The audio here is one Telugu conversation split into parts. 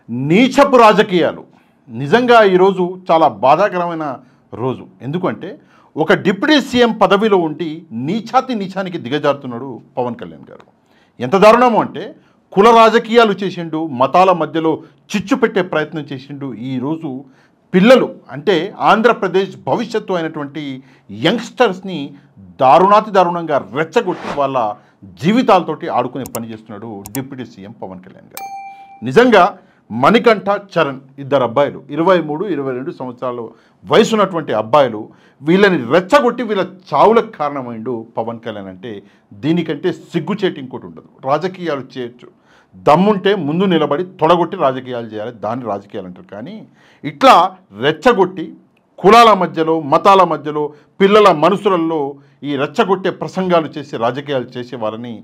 నీచపు రాజకీయాలు నిజంగా ఈరోజు చాలా బాధాకరమైన రోజు. ఎందుకంటే ఒక డిప్యూటీ సీఎం పదవిలో ఉండి నీచానికి దిగజారుతున్నాడు పవన్ కళ్యాణ్ గారు. ఎంత దారుణమో అంటే కుల రాజకీయాలు చేసిండు, మతాల మధ్యలో చిచ్చు పెట్టే ప్రయత్నం చేసిండు. ఈరోజు పిల్లలు అంటే ఆంధ్రప్రదేశ్ భవిష్యత్తు అయినటువంటి యంగ్స్టర్స్ని దారుణంగా రెచ్చగొట్టి వాళ్ళ జీవితాలతోటి ఆడుకునే పని చేస్తున్నాడు డిప్యూటీ సీఎం పవన్ కళ్యాణ్ గారు. నిజంగా మణికంఠ, చరణ్ ఇద్దరు అబ్బాయిలు 23, 22 సంవత్సరాలు వయసు ఉన్నటువంటి అబ్బాయిలు, వీళ్ళని రెచ్చగొట్టి వీళ్ళ చావులకు కారణమైండు పవన్ కళ్యాణ్. అంటే దీనికంటే సిగ్గుచేటు ఇంకోటి ఉండదు. రాజకీయాలు చేయొచ్చు, దమ్ముంటే ముందు నిలబడి తొడగొట్టి రాజకీయాలు చేయాలి, దాన్ని రాజకీయాలు అంటారు. కానీ ఇట్లా రెచ్చగొట్టి కులాల మధ్యలో, మతాల మధ్యలో, పిల్లల మనసులలో ఈ రెచ్చగొట్టే ప్రసంగాలు చేసి రాజకీయాలు చేసే వాళ్ళని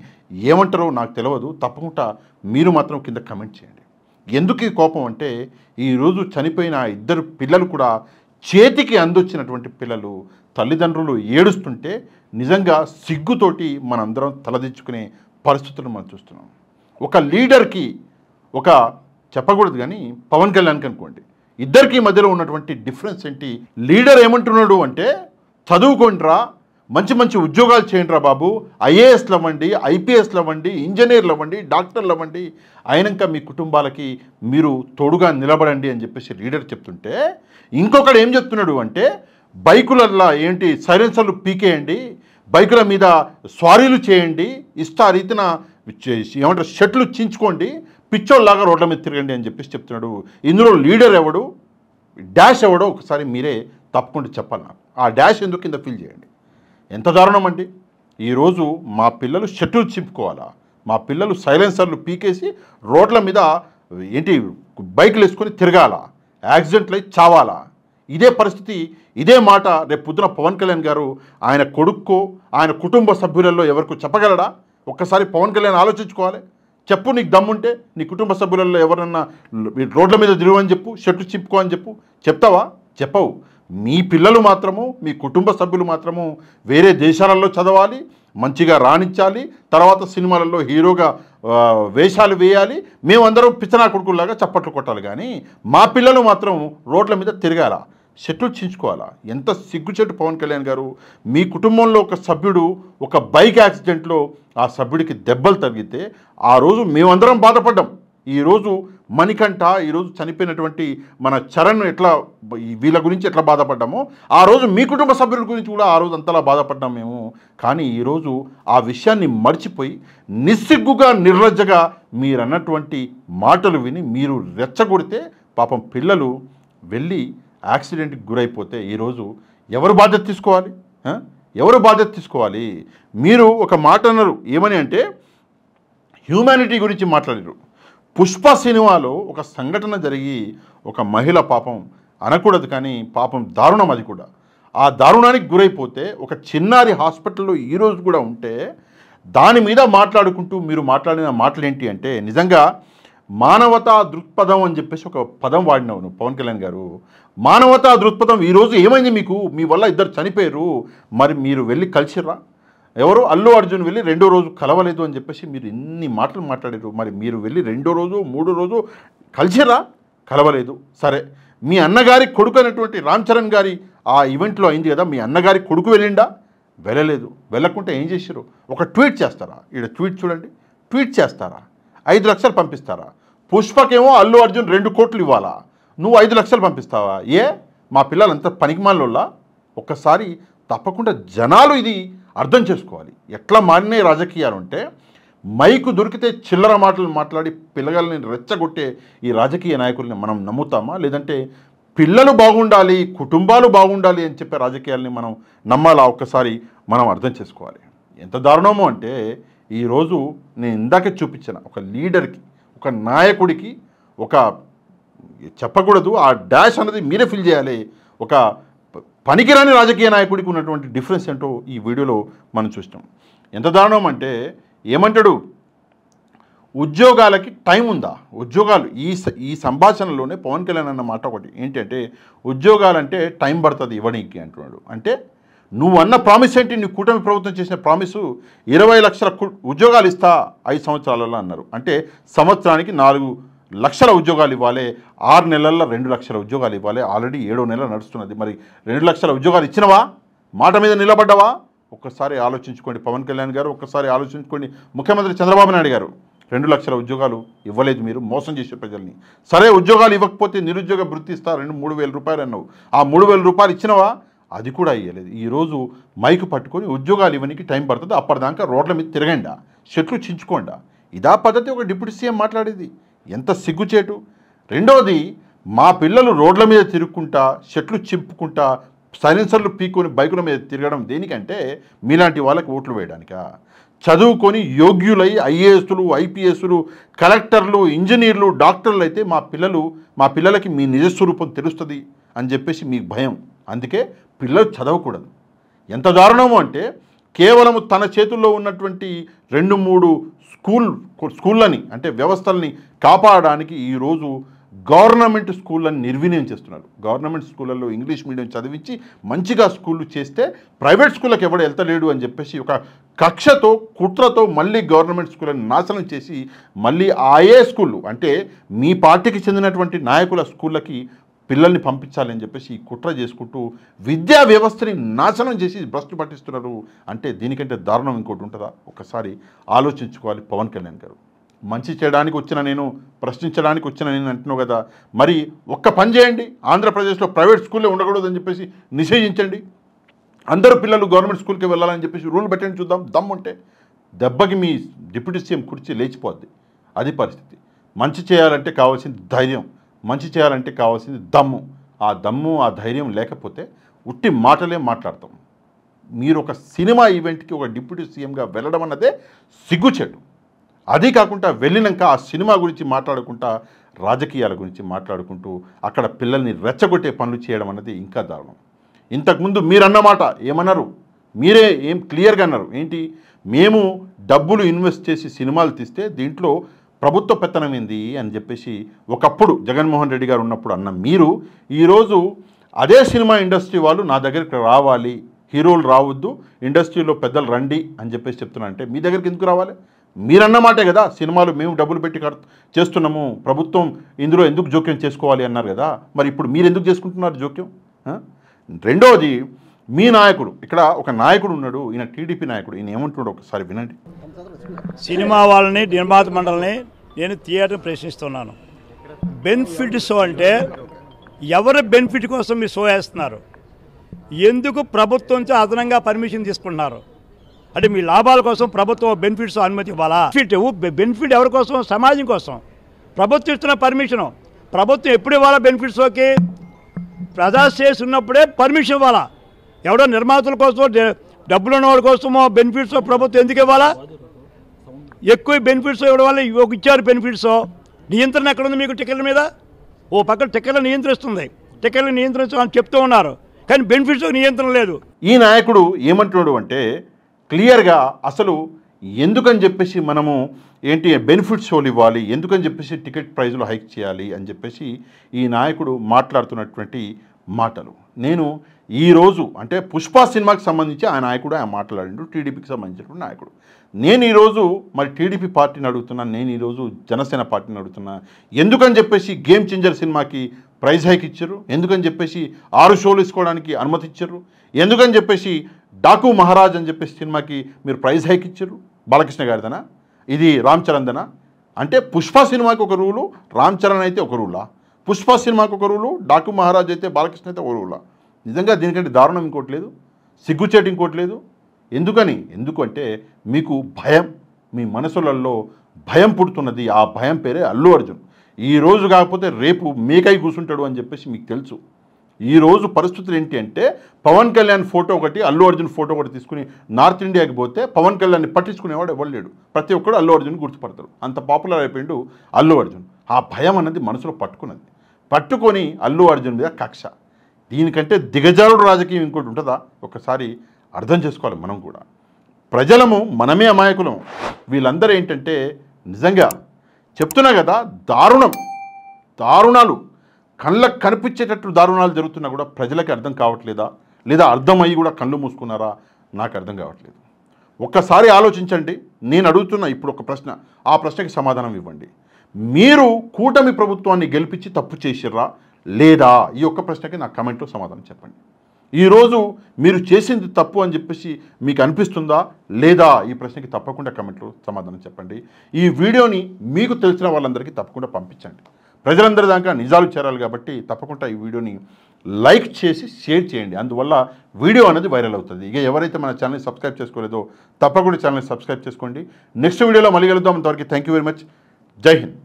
ఏమంటారో నాకు తెలియదు. తప్పకుండా మీరు మాత్రం కింద కమెంట్ చేయండి. ఎందుకు ఈ కోపం అంటే ఈరోజు చనిపోయిన ఇద్దరు పిల్లలు కూడా చేతికి అందొచ్చినటువంటి పిల్లలు, తల్లిదండ్రులు ఏడుస్తుంటే నిజంగా సిగ్గుతోటి మనందరం తలదించుకునే పరిస్థితులు మనం చూస్తున్నాం. ఒక లీడర్కి ఒక చెప్పకూడదు కానీ పవన్ కళ్యాణ్కి అనుకోండి, ఇద్దరికి మధ్యలో ఉన్నటువంటి డిఫరెన్స్ ఏంటి? లీడర్ ఏమంటున్నాడు అంటే చదువుకోండిరా, మంచి మంచి ఉద్యోగాలు చేయండిరా బాబు, ఐఏఎస్లు అవ్వండి, ఐపీఎస్లు అవ్వండి, ఇంజనీర్లు అవ్వండి, డాక్టర్లు అవ్వండి, అయినాక మీ కుటుంబాలకి మీరు తోడుగా నిలబడండి అని చెప్పేసి లీడర్ చెప్తుంటే, ఇంకొకడు ఏం చెప్తున్నాడు అంటే బైకులల్లో ఏంటి సైలెన్సర్లు పీకేయండి, బైకుల మీద స్వారీలు చేయండి, రీతిన ఏమంటారు షట్లు చించుకోండి, పిచ్చోళ్ళలాగా రోడ్ల మీద తిరగండి అని చెప్పేసి చెప్తున్నాడు. ఇందులో లీడర్ ఎవడు, డాష్ ఎవడో ఒకసారి మీరే తప్పకుండా చెప్పాలి నాకు. ఆ డాష్ ఎందుకు కింద ఫీల్ చేయండి. ఎంత దారుణం అండి. ఈరోజు మా పిల్లలు షట్లు చింపుకోవాలా, మా పిల్లలు సైలెన్సర్లు పీకేసి రోడ్ల మీద ఏంటి బైకులు వేసుకొని తిరగాల, యాక్సిడెంట్లు అయి చావాలా? ఇదే పరిస్థితి, ఇదే మాట రేపు పొద్దున పవన్ కళ్యాణ్ గారు ఆయన కొడుక్కో ఆయన కుటుంబ సభ్యులలో ఎవరికో చెప్పగలడా? ఒక్కసారి పవన్ కళ్యాణ్ ఆలోచించుకోవాలి. చెప్పు, నీకు దమ్ముంటే నీ కుటుంబ సభ్యులలో ఎవరన్నా రోడ్ల మీద తిరగని చెప్పు, షర్టు చింపుకో అని చెప్పు. చెప్తావా? చెప్పవు. మీ పిల్లలు మాత్రము, మీ కుటుంబ సభ్యులు మాత్రము వేరే దేశాలలో చదవాలి, మంచిగా రాణించాలి, తర్వాత సినిమాలలో హీరోగా వేషాలు వేయాలి, మేమందరం పిచ్చనా కొడుకుల్లాగా చప్పట్లు కొట్టాలి. కానీ మా పిల్లలు మాత్రం రోడ్ల మీద తిరగాల, షర్ట్లు చించుకోవాలా? ఎంత సిగ్గుచెట్టు పవన్ కళ్యాణ్ గారు. మీ కుటుంబంలో ఒక సభ్యుడు ఒక బైక్ యాక్సిడెంట్లో ఆ సభ్యుడికి దెబ్బలు తగిలితే ఆ రోజు మేమందరం బాధపడ్డాం. ఈరోజు మణికంఠ, ఈరోజు చనిపోయినటువంటి మన చరణ్ ఎట్లా వీళ్ళ గురించి ఎట్లా బాధపడ్డామో ఆ రోజు మీ కుటుంబ సభ్యుల గురించి కూడా ఆ రోజు అంతలా బాధపడ్డాం మేము. కానీ ఈరోజు ఆ విషయాన్ని మర్చిపోయి నిస్సిగ్గుగా, నిర్లజ్జగా మీరు అన్నటువంటి మాటలు విని మీరు రెచ్చగొడితే పాపం పిల్లలు వెళ్ళి యాక్సిడెంట్కి గురైపోతే ఈరోజు ఎవరు బాధ్యత తీసుకోవాలి? ఎవరు బాధ్యత తీసుకోవాలి? మీరు ఒక మాట అన్నారు, ఏమని అంటే హ్యూమానిటీ గురించి మాట్లాడారు. పుష్ప సినిమాలో ఒక సంఘటన జరిగి ఒక మహిళ పాపం అనకూడదు కానీ పాపం దారుణం, అది కూడా ఆ దారుణానికి గురైపోతే ఒక చిన్నారి హాస్పిటల్లో ఈరోజు కూడా ఉంటే దాని మీద మాట్లాడుకుంటూ మీరు మాట్లాడిన మాటలు ఏంటి అంటే నిజంగా మానవతా దృక్పథం అని చెప్పేసి ఒక పదం వాడినావు నువ్వు పవన్ కళ్యాణ్ గారు. మానవతా దృక్పథం ఈరోజు ఏమైంది మీకు? మీ వల్ల ఇద్దరు చనిపోయారు, మరి మీరు వెళ్ళి కలిసిర్రా? ఎవరు? అల్లు అర్జున్ వెళ్ళి 2వ రోజు కలవలేదు అని చెప్పేసి మీరు ఇన్ని మాటలు మాట్లాడారు. మరి మీరు వెళ్ళి 2వ రోజు 3వ రోజు కలిసిర్రా? కలవలేదు. సరే, మీ అన్నగారి కొడుకు అయినటువంటి రామ్ చరణ్ గారి ఆ ఈవెంట్లో అయింది కదా, మీ అన్నగారి కొడుకు వెళ్ళిండా? వెళ్ళలేదు. వెళ్ళకుంటే ఏం చేశారు? ఒక ట్వీట్ చేస్తారా? ఈడ ట్వీట్ చూడండి, ట్వీట్ చేస్తారా? 5 లక్షలు పంపిస్తారా? పుష్పకేమో అల్లు అర్జున్ 2 కోట్లు ఇవ్వాలా, నువ్వు 5 లక్షలు పంపిస్తావా? మా పిల్లలంతా పనికిమాలోళ్ళా? ఒక్కసారి తప్పకుండా జనాలు ఇది అర్థం చేసుకోవాలి. ఎట్లా మారినాయి రాజకీయాలు అంటే మైకు దొరికితే చిల్లర మాటలు మాట్లాడి పిల్లగాళ్ళని రెచ్చగొట్టే ఈ రాజకీయ నాయకుల్ని మనం నమ్ముతామా? లేదంటే పిల్లలు బాగుండాలి, కుటుంబాలు బాగుండాలి అని చెప్పే రాజకీయాల్ని మనం నమ్మాలా? ఒక్కసారి మనం అర్థం చేసుకోవాలి. ఎంత దారుణమో అంటే ఈరోజు నేను ఇందాకే చూపించిన ఒక లీడర్కి, ఒక నాయకుడికి, ఒక చెప్పకూడదు ఆ డాష్ అన్నది మీరే ఫీల్ చేయాలి. ఒక పనికిరాని రాజకీయ నాయకుడికి ఉన్నటువంటి డిఫరెన్స్ ఏంటో ఈ వీడియోలో మనం చూస్తాం. ఎంత దారుణం అంటే ఏమంటాడు, ఉద్యోగాలకి టైం ఉందా? ఉద్యోగాలు ఈ సంభాషణలోనే పవన్ కళ్యాణ్ అన్న మాట ఒకటి ఏంటంటే ఉద్యోగాలంటే టైం పడుతుంది ఇవ్వడానికి అంటున్నాడు. అంటే నువ్వు అన్న ప్రామిస్ ఏంటి? నీ కూటమి ప్రభుత్వం చేసిన ప్రామిసు 20 లక్షల ఉద్యోగాలు ఇస్తా 5 సంవత్సరాలలో అన్నారు. అంటే సంవత్సరానికి 4 లక్షల ఉద్యోగాలు ఇవ్వాలి, 6 నెలల్లో 2 లక్షల ఉద్యోగాలు ఇవ్వాలి. ఆల్రెడీ 7వ నెల నడుస్తున్నది. మరి 2 లక్షల ఉద్యోగాలు ఇచ్చినవా? మాట మీద నిలబడ్డవా? ఒక్కసారి ఆలోచించుకోండి పవన్ కళ్యాణ్ గారు, ఒక్కసారి ఆలోచించుకోండి ముఖ్యమంత్రి చంద్రబాబు నాయుడు గారు. 2 లక్షల ఉద్యోగాలు ఇవ్వలేదు, మీరు మోసం చేసే ప్రజల్ని. సరే ఉద్యోగాలు ఇవ్వకపోతే నిరుద్యోగ భృతి ఇస్తా 3,000 రూపాయలు అన్నావు, ఆ 3,000 రూపాయలు ఇచ్చినవా? అది కూడా ఇవ్వలేదు. ఈరోజు మైకు పట్టుకొని ఉద్యోగాలు ఇవ్వడానికి టైం పడుతుంది, అప్పటిదాకా రోడ్ల మీద తిరగండా, చెట్లు చించుకోండా. ఇదా పద్ధతి ఒక డిప్యూటీ సీఎం మాట్లాడేది? ఎంత సిగ్గుచేటు. రెండోది, మా పిల్లలు రోడ్ల మీద తిరుగుకుంటా, చెట్లు చింపుకుంటా, సైలెన్సర్లు పీక్కొని బైకుల మీద తిరగడం దేనికంటే మీలాంటి వాళ్ళకి ఓట్లు వేయడానికా? చదువుకొని యోగ్యులై ఐఏఎస్లు, ఐపీఎస్లు, కలెక్టర్లు, ఇంజనీర్లు, డాక్టర్లు అయితే మా పిల్లలకి మీ నిజస్వరూపం తెలుస్తుంది అని చెప్పేసి మీకు భయం. అందుకే పిల్లలు చదవకూడదు. ఎంత దారుణమో అంటే కేవలం తన చేతుల్లో ఉన్నటువంటి 2-3 స్కూళ్ళని అంటే వ్యవస్థల్ని కాపాడడానికి ఈరోజు గవర్నమెంట్ స్కూళ్ళని నిర్వీర్యం చేస్తున్నారు. గవర్నమెంట్ స్కూళ్ళల్లో ఇంగ్లీష్ మీడియం చదివించి మంచిగా స్కూళ్ళు చేస్తే ప్రైవేట్ స్కూళ్ళకి ఎవడు వెళ్తలేడు అని చెప్పేసి ఒక కక్షతో కుట్రతో మళ్ళీ గవర్నమెంట్ స్కూళ్ళని నాశనం చేసి మళ్ళీ ఆయే స్కూళ్ళు అంటే మీ పార్టీకి చెందినటువంటి నాయకుల స్కూళ్ళకి పిల్లల్ని పంపించాలని చెప్పేసి ఈ కుట్ర చేసుకుంటూ విద్యా వ్యవస్థని నాశనం చేసి భ్రష్టు పట్టిస్తున్నారు. అంటే దీనికంటే దారుణం ఇంకోటి ఉంటుందా? ఒకసారి ఆలోచించుకోవాలి పవన్ కళ్యాణ్ గారు. మంచి చేయడానికి వచ్చిన నేను, ప్రశ్నించడానికి వచ్చిన నేను అంటున్నావు కదా, మరి ఒక్క పని చేయండి. ఆంధ్రప్రదేశ్లో ప్రైవేట్ స్కూల్లే ఉండకూడదని చెప్పేసి నిషేధించండి. అందరూ పిల్లలు గవర్నమెంట్ స్కూల్కి వెళ్ళాలని చెప్పేసి రూల్ పెట్టండి, చూద్దాం. దమ్ముంటే దెబ్బకి మీ డిప్యూటీ సీఎం కుర్చీ లేచిపోద్ది. అది పరిస్థితి. మంచి చేయాలంటే కావాల్సింది ధైర్యం, మంచి చేయాలంటే కావాల్సింది దమ్ము. ఆ దమ్ము ఆ ధైర్యం లేకపోతే ఉట్టి మాటలే మాట్లాడతాం. మీరు ఒక సినిమా ఈవెంట్కి ఒక డిప్యూటీ సీఎంగా వెళ్ళడం అన్నదే సిగ్గుచేటు. అది కాకుండా వెళ్ళినాక ఆ సినిమా గురించి మాట్లాడుకుంటా, రాజకీయాల గురించి మాట్లాడుకుంటూ అక్కడ పిల్లల్ని రెచ్చగొట్టే పనులు చేయడం అన్నది ఇంకా దారుణం. ఇంతకుముందు మీరు అన్నమాట ఏమన్నారు? మీరే ఏం క్లియర్గా అన్నారు ఏంటి? మేము డబ్బులు ఇన్వెస్ట్ చేసి సినిమాలు తీస్తే దీంట్లో ప్రభుత్వ పెత్తనం ఏంది అని చెప్పేసి ఒకప్పుడు జగన్మోహన్ రెడ్డి గారు ఉన్నప్పుడు అన్న మీరు ఈరోజు అదే సినిమా ఇండస్ట్రీ వాళ్ళు నా దగ్గరికి రావాలి, హీరోలు రావద్దు, ఇండస్ట్రీలో పెద్దలు రండి అని చెప్పేసి చెప్తున్నారంటే మీ దగ్గరికి ఎందుకు రావాలి? మీరన్నమాటే కదా, సినిమాలు మేము డబ్బులు పెట్టి చేస్తున్నాము, ప్రభుత్వం ఇందులో ఎందుకు జోక్యం చేసుకోవాలి అన్నారు కదా. మరి ఇప్పుడు మీరు ఎందుకు చేసుకుంటున్నారు జోక్యం? రెండోది, మీ నాయకుడు, ఇక్కడ ఒక నాయకుడు ఉన్నాడు, ఈయన టీడీపీ నాయకుడు, ఈయన ఏమంటున్నాడు ఒకసారి వినండి. సినిమా వాళ్ళని, నిర్మాత మండలిని నేను థియేటర్ ప్రశ్నిస్తున్నాను. బెనిఫిట్ షో అంటే ఎవరి బెనిఫిట్ కోసం మీరు షో వేస్తున్నారు? ఎందుకు ప్రభుత్వంతో అదనంగా పర్మిషన్ తీసుకుంటున్నారు? అంటే మీ లాభాల కోసం ప్రభుత్వం బెనిఫిట్స్ అనుమతి ఇవ్వాలా? బెనిఫిట్ ఎవరి కోసం? సమాజం కోసం. ప్రభుత్వం ఇస్తున్న పర్మిషను ప్రభుత్వం ఎప్పుడు ఇవ్వాలా? బెనిఫిట్స్ షోకి ప్రజాశ్రేయస్ ఉన్నప్పుడే పర్మిషన్ ఇవ్వాలా. ఎవడో నిర్మాతల కోసం, డబ్బులు ఉన్న వాళ్ళ కోసమో బెనిఫిట్స్ ప్రభుత్వం ఎందుకు ఇవ్వాలా? ఎక్కువ బెనిఫిట్స్ ఇవ్వడం వల్ల ఇచ్చారు బెనిఫిట్స్. నియంత్రణ ఎక్కడ ఉంది మీకు టికెట్ల మీద? ఓ పక్కన టికెట్లు నియంత్రిస్తుంది, టికెట్లు నియంత్రించాలని చెప్తూ ఉన్నారు, కానీ బెనిఫిట్స్ నియంత్రణ లేదు. ఈ నాయకుడు ఏమంటున్నాడు అంటే క్లియర్గా అసలు ఎందుకని చెప్పేసి మనము ఏంటి బెనిఫిట్ షోలు ఇవ్వాలి, ఎందుకని చెప్పేసి టికెట్ ప్రైజులు హైక్ చేయాలి అని చెప్పేసి ఈ నాయకుడు మాట్లాడుతున్నటువంటి మాటలు. నేను ఈరోజు అంటే పుష్ప సినిమాకి సంబంధించి ఆ నాయకుడు ఆయన మాట్లాడిండు, టీడీపీకి సంబంధించినటువంటి నాయకుడు. నేను ఈరోజు మరి టీడీపీ పార్టీని అడుగుతున్నా, నేను ఈరోజు జనసేన పార్టీని అడుగుతున్నా, ఎందుకని చెప్పేసి గేమ్ చేంజర్ సినిమాకి ప్రైజ్ హైక్ ఇచ్చారు, ఎందుకని చెప్పేసి 6 షోలు ఇసుకోవడానికి అనుమతి ఇచ్చారు, ఎందుకని చెప్పేసి డాకు మహారాజ్ అని చెప్పేసి సినిమాకి మీరు ప్రైజ్ హైక్ ఇచ్చారు? బాలకృష్ణ గారిదనా ఇది? రామ్ చరణ్దనా? అంటే పుష్ప సినిమాకి ఒక రూలు, రామ్ చరణ్ అయితే ఒక రూలా? పుష్ప సినిమాకి ఒక రూలు, డాకు మహారాజ్ అయితే బాలకృష్ణ అయితే ఒక రూలా? నిజంగా దీనికంటే దారుణం ఇంకోటి లేదు, సిగ్గుచేటు ఇంకోటి లేదు. ఎందుకంటే మీకు భయం, మీ మనసులలో భయం పుడుతున్నది. ఆ భయం పేరే అల్లు అర్జున్. ఈరోజు కాకపోతే రేపు మీకై కూర్చుంటాడు అని చెప్పేసి మీకు తెలుసు. ఈరోజు పరిస్థితులు ఏంటి అంటే పవన్ కళ్యాణ్ ఫోటో ఒకటి, అల్లు అర్జున్ ఫోటో ఒకటి తీసుకుని నార్త్ ఇండియాకి పోతే పవన్ కళ్యాణ్ని పట్టించుకునేవాడు ఎవరు లేడు. ప్రతి ఒక్కడు అల్లు అర్జున్ గుర్తుపడతారు. అంత పాపులర్ అయిపోయిండు అల్లు అర్జున్. ఆ భయం అన్నది మనసులో పట్టుకొని అల్లు అర్జున్ మీద కక్ష. దీనికంటే దిగజారుడు రాజకీయం ఇంకోటి ఉంటుందా? ఒకసారి అర్థం చేసుకోవాలి. మనం కూడా ప్రజలము, మనమే అమాయకులం. వీళ్ళందరూ ఏంటంటే నిజంగా చెప్తున్నా కదా, దారుణాలు కళ్ళకు కనిపించేటట్టు దారుణాలు జరుగుతున్నా కూడా ప్రజలకి అర్థం కావట్లేదా? లేదా అర్థమయ్యి కూడా కళ్ళు మూసుకున్నారా? నాకు అర్థం కావట్లేదు. ఒక్కసారి ఆలోచించండి. నేను అడుగుతున్నా ఇప్పుడు ఒక ప్రశ్న, ఆ ప్రశ్నకి సమాధానం ఇవ్వండి. మీరు కూటమి ప్రభుత్వాన్ని గెలిపించి తప్పు చేసిర్రా లేదా? ఈ ఒక్క ప్రశ్నకి నా కమెంట్లో సమాధానం చెప్పండి. ఈరోజు మీరు చేసింది తప్పు అని చెప్పేసి మీకు అనిపిస్తుందా లేదా? ఈ ప్రశ్నకి తప్పకుండా కమెంట్లో సమాధానం చెప్పండి. ఈ వీడియోని మీకు తెలిసిన వాళ్ళందరికీ తప్పకుండా పంపించండి. ప్రజలందరి దాకా నిజాలు చేరాలి కాబట్టి తప్పకుండా ఈ వీడియోని లైక్ చేసి షేర్ చేయండి. అందువల్ల వీడియో అనేది వైరల్ అవుతుంది. ఇక ఎవరైతే మన ఛానల్ని సబ్స్క్రైబ్ చేసుకోలేదో తప్పకుండా ఛానల్ని సబ్స్క్రైబ్ చేసుకోండి. నెక్స్ట్ వీడియోలో మళ్ళీ కలుద్దాం. అంతవరకు థ్యాంక్ యూ వెరీ మచ్. జై హింద్.